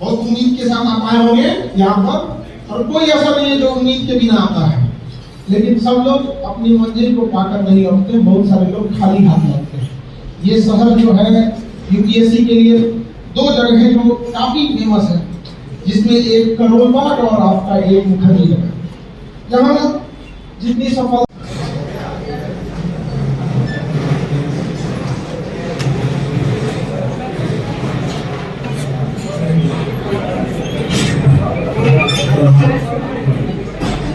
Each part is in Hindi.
बहुत उम्मीद के साथ आप आए होंगे यहाँ पर, और कोई ऐसा नहीं है जो उम्मीद के बिना आता है, लेकिन सब लोग अपनी मंजिल को पाकर नहीं लौटते, बहुत सारे लोग खाली हाथ लौटते हैं। ये शहर जो है यूपीएससी के लिए दो जगह है जो काफी फेमस है, जिसमें एक करोल बाग और आपका एक मुखर्जी जगह, जहाँ जितनी सफल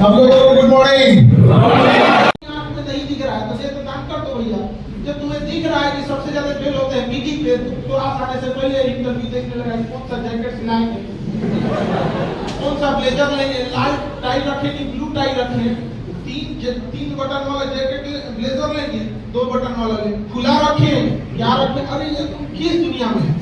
सब लोगों को गुड मॉर्निंग। आंख में नहीं दिख रहा है तो ये तो दान कर दो भैया। जब तुम्हें दिख रहा है कि सबसे ज्यादा फेल होते हैं मीटिंग पे, तो आप आने से पहले इंटरव्यू देखने लगा कौन सा जैकेट सिलाएंगे, कौन सा ब्लेजर लेंगे, लाल टाई रखें कि ब्लू टाई रखें, तीन बटन वाला जैकेट ब्लेजर लेंगे, 2 बटन वाला लेंगे, खुला रखें, क्या रखें। अरे ये तुम किस दुनिया में है?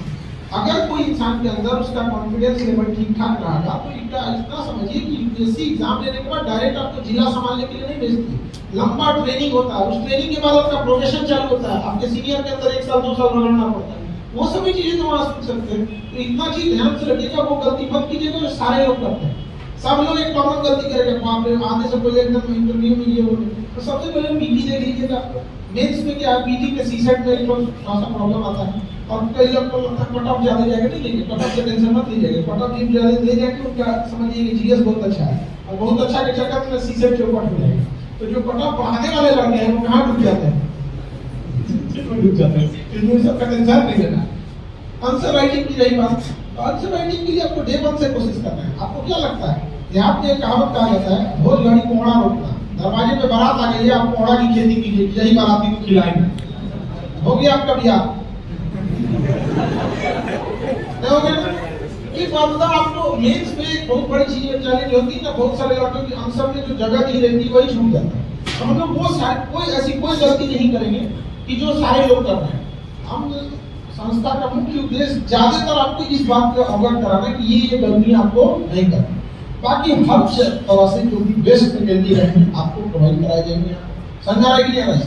अगर कोई इंसान के अंदर उसका कॉन्फिडेंस लेवल ठीक ठाक रहेगा तो इतना समझिए कि यूपीएससी एग्जाम देने के बाद डायरेक्ट आपको जिला संभालने के लिए नहीं भेजती, लंबा ट्रेनिंग होता है, उस ट्रेनिंग के बाद आपका प्रोफेशन चालू होता है, आपके सीनियर के अंदर 1 साल 2 साल रहना पड़ता है, वो सभी चीजें तो वहां सीख सकते हैं। तो इतना चीज ध्यान से रखिएगा, वो गलती मत कीजिएगा जो सारे लोग करते हैं। सब लोग एक कॉमन गलती करेंगे, वहां पे आने से पहले एकदम इंटरव्यू में ये हो, तो सबसे पहले पीटी देख लीजिएगा। मेंस में क्या पीटी के सीसेट में थोड़ा सा प्रॉब्लम आता है, और कई लोग को कट ऑफ ज्यादा जाएगा, नहीं लेंगे कट ऑफ से टेंशन मत लीजिएगा, कट ऑफ जिम ज्यादा दे जाएंगे उनका समझिए कि जीएस बहुत अच्छा है, और बहुत अच्छा के चक्कर में सीसेट चौपट हो जाएगा। तो जो कट ऑफ बढ़ाने वाले लड़के हैं वो कहाँ डूब जाते हैं, डूब जाते हैं, इसमें सबका टेंशन नहीं लेना। आंसर राइटिंग की रही बात, तो आंसर राइटिंग के लिए आपको डे 1 से कोशिश करना है। आपको क्या लगता है, यहाँ पे कहावत कहा जाता है, भोज घड़ी कोहड़ा रोकना, दरवाजे पे बारात आ गई है, आप कोहड़ा की खेती कीजिए, यही बाराती को खिलाएंगे, हो गया आपका ब्याह। एक बात बता, आपको मेंस में एक बहुत बड़ी चीज चैलेंज होती है ना, बहुत सारे लड़कों की आंसर में जो जगह दी रहती है वही छूट जाता है। तो हम लोग वो कोई ऐसी कोई गलती नहीं करेंगे कि जो सारे लोग कर रहे हैं। हम संस्था का मुख्य उद्देश्य ज्यादातर आपको इस बात का अवगत कराना है कि ये गलती आपको नहीं करनी। बाकी हर तरह से जो भी बेस्ट फैकल्टी रहेंगे आपको प्रोवाइड कराई जाएंगे, समझा रहे कि नहीं।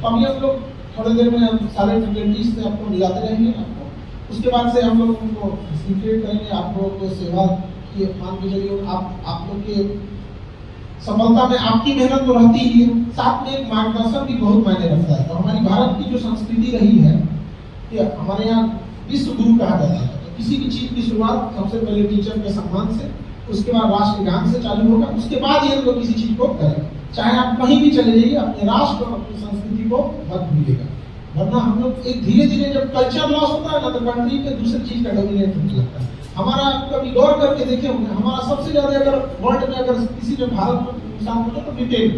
अभी हम लोग थोड़ी देर में सारे फैकल्टीज से आपको मिलाते रहेंगे, आपको उसके बाद से हम लोग उनको फैसिलिटेट करेंगे। आप लोगों को सेवा की मान के चलिए, आप लोग के सफलता में आपकी मेहनत तो रहती ही है, साथ में एक मार्गदर्शन भी बहुत मायने रखता है। तो हमारी भारत की जो संस्कृति रही है कि हमारे यहाँ विश्व गुरु कहा जाता है। तो किसी भी चीज की शुरुआत सबसे पहले टीचर के सम्मान से, उसके बाद राष्ट्रगान से चालू होगा, उसके बाद ये लोग किसी चीज को करें। चाहे आप कहीं भी चले जाइए, अपने राष्ट्र और अपनी संस्कृति को मत भूलिएगा, वरना हम लोग एक धीरे धीरे जब कल्चर लॉस होता है ना, तो कंट्री पे दूसरी चीज का डोमिनेट होने लगता है। हमारा कभी गौर करके देखे होंगे, हमारा सबसे ज्यादा अगर वर्ल्ड में अगर किसी ने भारत को नुकसान होता तो ब्रिटेन,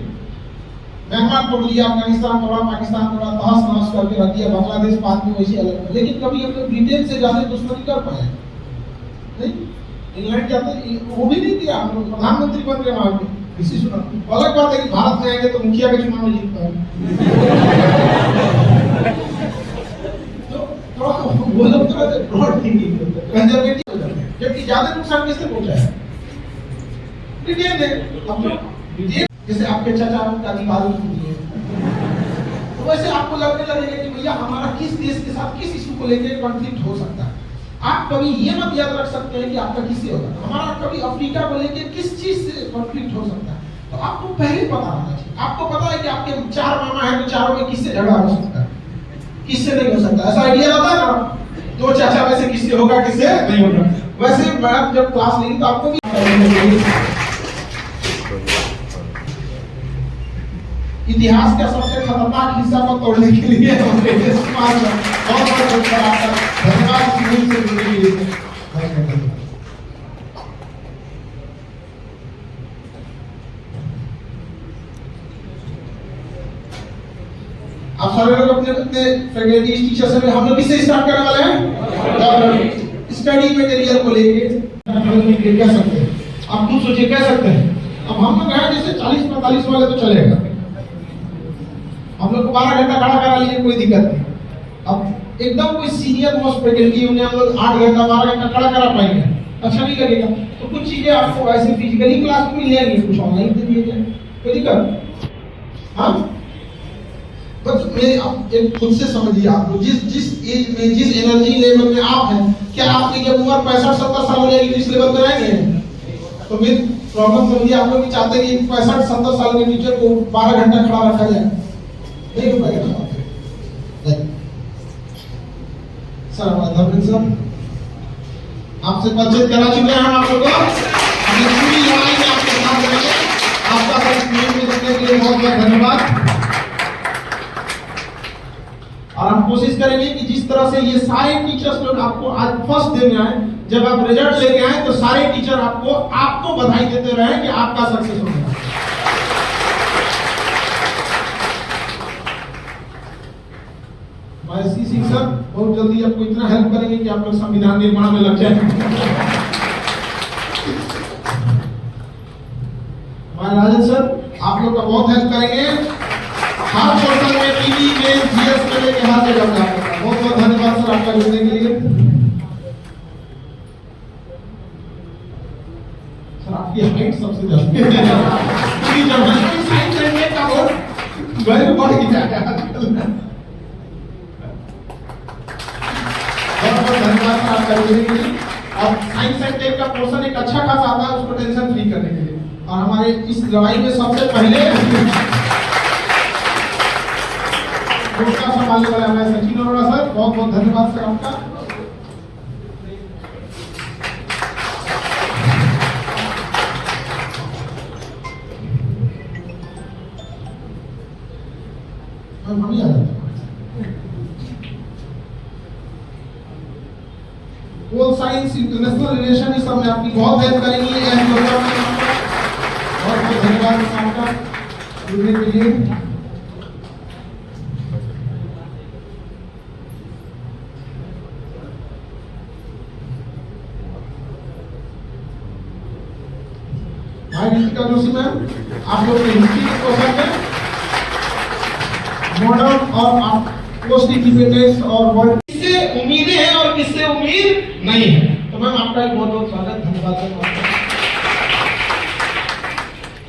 म्यांमार तोड़ दिया, अफगानिस्तान तोड़ा, पाकिस्तान तोड़ा, तहस नहस करके रख दिया, बांग्लादेश बाद में वैसे अलग। लेकिन कभी हम लोग ब्रिटेन से ज्यादा दुश्मनी कर पाए नहीं। इंग्लैंड जाते वो भी नहीं दिया, हम लोग प्रधानमंत्री बन गए वहां पे, किसी सुना। अलग बात है कि भारत में आएंगे तो मुखिया के चुनाव में जीत पाएंगे, वो लोग थोड़ा सा ब्रॉड थिंकिंग करते हैं, कंजर्वेटिव हो जाते हैं। जबकि ज्यादा नुकसान किसने पहुंचा है, ब्रिटेन ने। हम लोग जैसे आपके चाचा का अधिकारी है, तो वैसे आपको लगने लगेगा कि भैया हमारा किस देश के साथ किस इशू को लेकर कॉन्फ्लिक्ट हो सकता है। आप कभी ये मत याद रख सकते हैं कि आपका किससे होगा, हमारा कभी अफ्रीका को लेकर किस चीज से कॉन्फ्लिक्ट हो सकता है। तो आपको पहले पता होना चाहिए। आपको पता है कि आपके 4 मामा है, तो चारों में किससे झगड़ा हो सकता है, किससे नहीं हो सकता, ऐसा आइडिया रहता है ना। 2 चाचा में से किससे होगा, किससे नहीं होगा। वैसे मैडम जब क्लास लेंगी तो आपको भी इतिहास का सबसे खतरनाक हिस्सा को तोड़ने के लिए बहुत धन्यवाद। आप सारे लोग अपने अपने फैकल्टी टीचर से, हम लोग किससे स्टार्ट करने वाले हैं, स्टडी मटेरियल को लेके कह सकते हैं। आप खुद सोचिए कह सकते हैं। अब हम लोग हैं जैसे 40-45 वाले तो चलेगा, हम लोग को 12 घंटा खड़ा करा लीजिए, कोई दिक्कत नहीं। अब एकदम कोई सीनियर मोस्ट फैकल्टी उन्हें हम लोग 8 घंटा 12 घंटा खड़ा करा पाएंगे, अच्छा नहीं लगेगा। तो कुछ चीजें आपको ऐसे फिजिकली क्लास में मिल जाएंगी, कुछ ऑनलाइन दे दिए जाए, कोई दिक्कत। हाँ बस मैं आप एक खुद से समझिए, आपको जिस एज में, जिस एनर्जी लेवल में आप हैं, क्या आपकी जब उम्र 65-70 साल हो जाएगी तो इस लेवल पर रहेंगे? तो फिर प्रॉब्लम समझिए, आप लोग भी चाहते हैं कि 65-70 साल के टीचर को 12 घंटा खड़ा रखा जाए, नहीं हो पाएगा। सर हमारे धर्मेंद्र सर आपसे परिचय करा चुके हैं हम आप लोगों को, पूरी लड़ाई में आपके साथ रहेंगे। आपका सब में देखने के लिए बहुत बहुत धन्यवाद। और हम कोशिश करेंगे कि जिस तरह से ये सारे टीचर्स लोग आपको आज फर्स्ट डे में आए, जब आप रिजल्ट लेके आए तो सारे टीचर आपको बधाई देते रहे कि आपका सक्सेस हो गया। सी सिंह सर बहुत जल्दी आपको इतना हेल्प करेंगे कि आप लोग संविधान निर्माण में लग जाए। हमारे राजन सर आप लोग का बहुत हेल्प करेंगे, हर पोर्टल में टीवी में जीएस में लेके हर जगह का। बहुत बहुत धन्यवाद सर आपका जुड़ने के लिए। सर आपकी हाइट सबसे ज्यादा जब साइंस करने का वैल्यू बढ़ गया। बहुत धन्यवाद सर आपका जुड़ने के लिए। और साइंस एंड टेक का पोर्शन एक अच्छा खासा आता है, उसको टेंशन फ्री करने के लिए। और हमारे इस लड़ाई में सबसे पहले संभालने वाले हमारे सचिन अरोड़ा सर, बहुत बहुत धन्यवाद सर आपका। हम ही आ जाते पोल साइंस इंटरनेशनल रिलेशन इस सब में आपकी बहुत हेल्प करेंगी। बहुत बहुत धन्यवाद आपका जुड़ने के लिए। रीतिका जोशी मैम आप लोग के हिस्ट्री के क्वेश्चन में मॉडर्न और पोस्ट इंडिपेंडेंस और वर्ल्ड किससे उम्मीदें हैं और किससे उम्मीद नहीं है। तो मैम आपका भी बहुत बहुत स्वागत, धन्यवाद।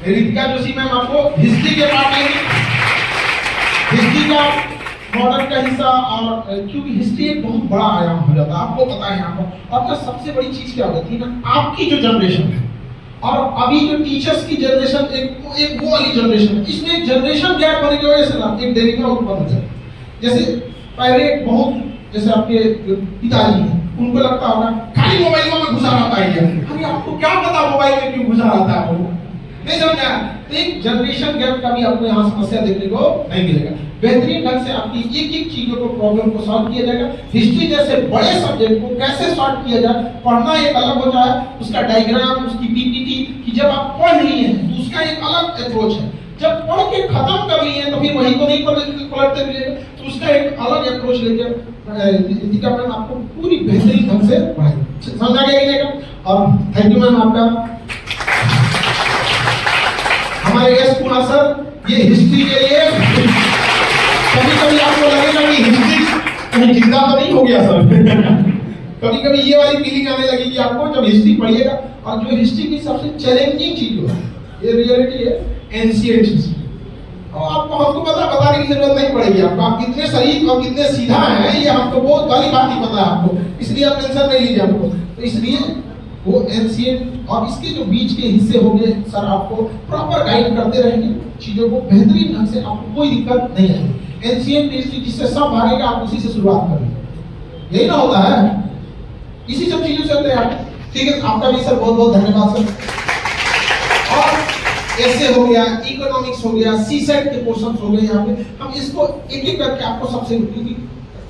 रीतिका जोशी मैम आपको हिस्ट्री के बारे में, हिस्ट्री का मॉडर्न का हिस्सा, और क्योंकि हिस्ट्री एक बहुत बड़ा आयाम हो जाता है, आपको पता है यहाँ पर। और सबसे बड़ी चीज क्या होती है ना, आपकी जो जनरेशन है और अभी जो टीचर्स की जनरेशन, एक वो वाली जनरेशन है, इसमें एक जनरेशन गैप होने की वजह से ना एक डेरिवा उत्पन्न हो जाए। जैसे पहले बहुत, जैसे आपके पिताजी हैं, उनको लगता होगा खाली मोबाइल में घुसा रहता है, अरे आपको क्या पता मोबाइल में क्यों घुसा रहता है, वो नहीं समझा। तो एक जनरेशन गैप का भी आपको यहाँ समस्या देखने को नहीं मिलेगा। बेहतरीन ढंग से आपकी एक एक चीजों को, प्रॉब्लम को सॉल्व किया जाएगा। हिस्ट्री जैसे बड़े सब्जेक्ट को कैसे सॉल्व किया जाए, पढ़ना एक अलग होता है, उसका डायग्राम, उसकी पीपीटी की जब आप पढ़ रही हैं तो उसका एक अलग अप्रोच है। जब पढ़ के खत्म कर रही हैं तो फिर वही को नहीं पलटते मिलेगा, तो उसका एक अलग अप्रोच लेकर रीतिका मैम आपको पूरी बेहतरीन ढंग से पढ़ाएंगे। समझा गया? और थैंक यू मैम आपका। हमारे एस कुमार सर, ये हिस्ट्री के लिए कभी कभी आपको लगेगा कि हिस्ट्री कहीं जिंदा तो नहीं हो गया सर। कभी कभी ये वाली फीलिंग आने लगेगी आपको जब हिस्ट्री पढ़िएगा। और जो हिस्ट्री की सबसे चैलेंजिंग चीज है, ये रियलिटी है, एंशिएंट हिस्ट्री। और आपको हमको बताने की जरूरत नहीं पड़ेगी आपको, आप कितने शरीफ और कितने सीधा हैं ये हमको बहुत भली बात ही पता है आपको, इसलिए आप टेंशन नहीं लीजिए हमको। तो इसलिए वो एंशिएंट और इसके जो बीच के हिस्से होंगे सर, आपको प्रॉपर गाइड करते रहेंगे चीजों को बेहतरीन ढंग से, आपको कोई दिक्कत नहीं आएगी। एंशिएंट हिस्ट्री जिससे सब भागेगा, आप उसी से शुरुआत करेंगे, यही ना होता है, इसी सब चीजों से होते हैं आप। ठीक है, आपका भी सर बहुत बहुत धन्यवाद सर। और ऐसे हो गया, इकोनॉमिक्स हो गया, सीसेट के क्वेश्चंस हो गए, यहाँ पे हम इसको एक एक करके आपको सबसे, क्योंकि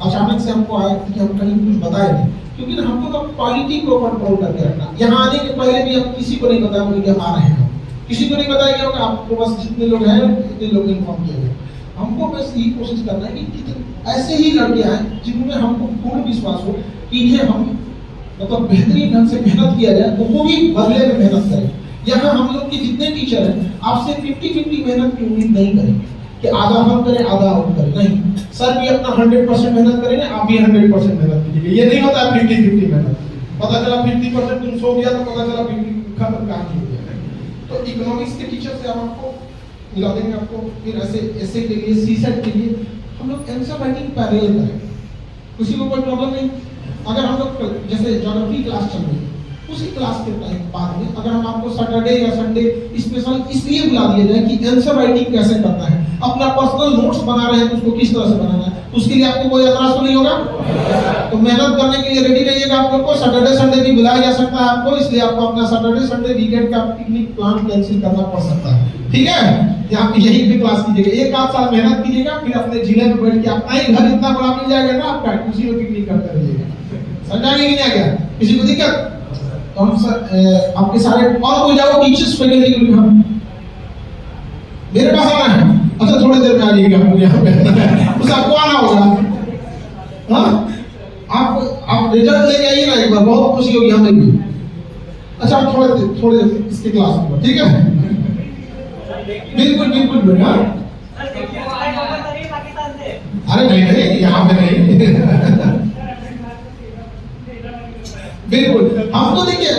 अचानक से हमको आया कि हम कहीं कुछ बताए नहीं, क्योंकि ना हमको तो क्वालिटी को कंट्रोल करके रखना। यहाँ आने के पहले भी हम किसी को नहीं बताया कि हम आ रहे हैं, किसी को नहीं बताया गया होगा, आपको बस जितने लोग हैं उतने लोग इन्फॉर्म किया गया। हमको बस यही कोशिश करना है कि ऐसे ही लड़के आए जिनमें हमको पूर्ण विश्वास हो कि इन्हें हम मतलब बेहतरीन ढंग से मेहनत किया जाए, तो वो भी बदले में मेहनत करें। यहाँ हम लोग के जितने टीचर हैं आपसे 50-50 मेहनत की उम्मीद नहीं करेंगे कि आधा हम करें आधा हम करें, नहीं। सर भी अपना 100% मेहनत करेंगे, आप भी 100% मेहनत कीजिए। ये नहीं होता 50-50 मेहनत, पता चला 50% तुम सो गया तो पता चला 50 खत्म कहानी हो गया। तो इकोनॉमिक्स के टीचर से हम आपको मिला देंगे आपको। फिर ऐसे के लिए सीसेट के लिए हम लोग आंसर राइटिंग पैरेलल करेंगे, किसी को कोई प्रॉब्लम नहीं। अगर हम लोग जैसे ज्योग्राफी क्लास चल रही है, उसी क्लास के टाइम बाद में अगर हम आपको सैटरडे या संडे स्पेशल इसलिए बुला दिया जाए कि आंसर राइटिंग कैसे करना है, अपना पर्सनल नोट्स बना रहे हैं तो उसको किस तरह से बनाना है, उसके लिए आपको कोई एतराज तो नहीं होगा। तो मेहनत करने के लिए रेडी रहिएगा। आप लोग को सैटरडे संडे भी बुलाया जा सकता है आपको, इसलिए आपको अपना सैटरडे संडे वीकेंड का पिकनिक प्लान कैंसिल करना पड़ सकता है, ठीक है। यहाँ यही पे क्लास कीजिएगा, एक आध साल मेहनत कीजिएगा, फिर अपने जिले में बैठ के अपना ही घर इतना बड़ा मिल जाएगा ना आपका, उसी में पिकनिक करते रहिएगा। समझा कि नहीं आ गया? किसी को दिक्कत? तो हम आपके सारे और कोई जाओ टीचर्स फैकल्टी के हम मेरे पास आना है। अच्छा थोड़ी देर में आ जाइएगा मुझे यहाँ पे उस आपको आना होगा। हाँ आप रिजल्ट लेके आइए ना एक बार, बहुत खुशी होगी हमें भी। अच्छा थोड़े इसके क्लास में, ठीक है? बिल्कुल बिल्कुल बेटा। अरे नहीं यहाँ पे नहीं बिल्कुल। हमको देखिए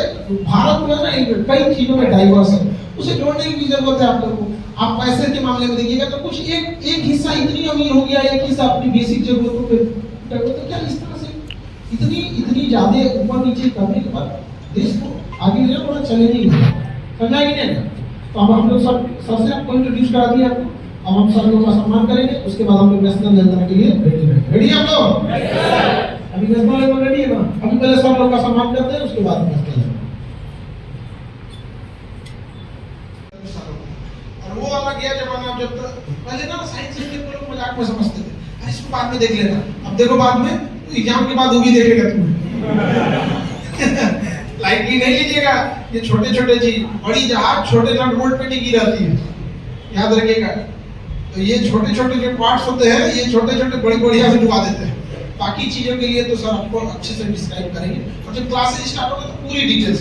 भारत में ना कई चीजों में डाइवर्स है, उसे जोड़ने की भी जरूरत है आप लोगों को। आप पैसे के मामले में देखिएगा तो कुछ एक हिस्सा इतनी अमीर हो गया, एक हिस्सा अपनी बेसिक जरूरतों पे, तो क्या इस तरह से इतनी ज्यादा ऊपर नीचे करने के बाद देश को आगे ले जाना चैलेंजिंग है। समझा कि नहीं? तो अब हम लोग सबसे आपको इंट्रोड्यूस करा दिया आपको, अब हम सब लोगों का सम्मान करेंगे, उसके बाद हम लोग नेशनल लेवल के लिए रेडी रहेंगे। रेडी आप लोग? अभी नेशनल लेवल रेडी है ना? अभी पहले सब लोग का सम्मान करते हैं, उसके बाद नेशनल लेवल। और वो वाला गया जमाना जब पहले ना साइंस के लोग मजाक में समझते थे, अरे इसको बाद में देख लेना। अब देखो बाद में एग्जाम के बाद वो भी देखेगा तुम्हें लाइटली नहीं लीजिएगा, ये छोटे छोटे चीज, बड़ी जहाज छोटे नट बोल्ट पे टिकी रहती है, याद रखिएगा। तो ये छोटे छोटे जो पार्ट्स होते हैं, ये छोटे छोटे बड़ी बढ़िया से डुबा देते हैं। बाकी चीजों के लिए तो सर आपको अच्छे से डिस्क्राइब करेंगे, और जब क्लासेस स्टार्ट होगा तो पूरी डिटेल्स